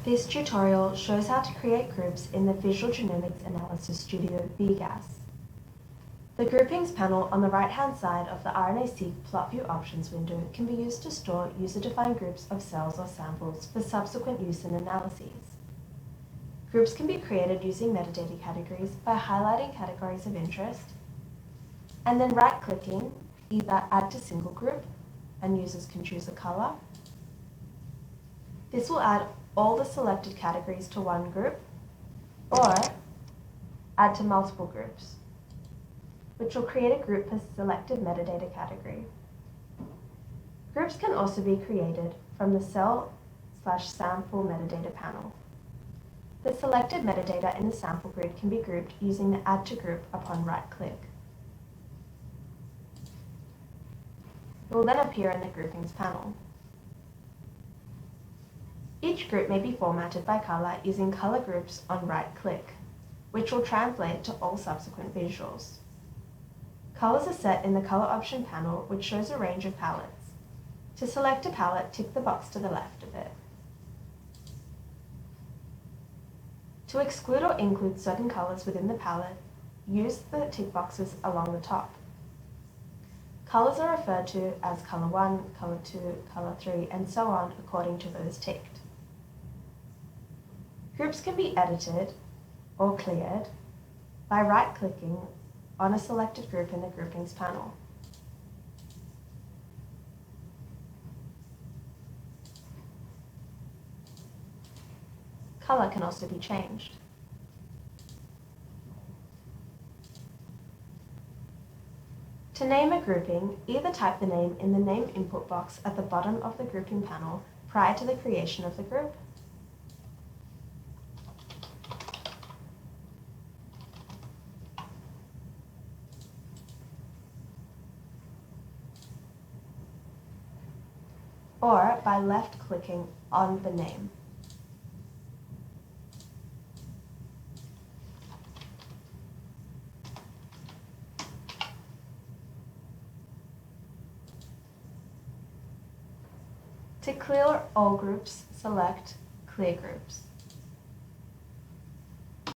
This tutorial shows how to create groups in the Visual Genomics Analysis Studio VGAS. The Groupings panel on the right-hand side of the RNA-Seq plot view options window can be used to store user-defined groups of cells or samples for subsequent use in analyses. Groups can be created using metadata categories by highlighting categories of interest and then right-clicking either Add to Single Group, and users can choose a color. This will add all the selected categories to one group, or add to multiple groups, which will create a group per selected metadata category. Groups can also be created from the cell/sample metadata panel. The selected metadata in the sample grid can be grouped using the Add to Group upon right-click. It will then appear in the Groupings panel. Each group may be formatted by color using color groups on right-click, which will translate to all subsequent visuals. Colors are set in the color option panel, which shows a range of palettes. To select a palette, tick the box to the left of it. To exclude or include certain colors within the palette, use the tick boxes along the top. Colors are referred to as color 1, color 2, color 3, and so on according to those ticked. Groups can be edited or cleared by right-clicking on a selected group in the Groupings panel. Color can also be changed. To name a grouping, either type the name in the name input box at the bottom of the grouping panel prior to the creation of the group, or by left-clicking on the name. To clear all groups, select Clear Groups.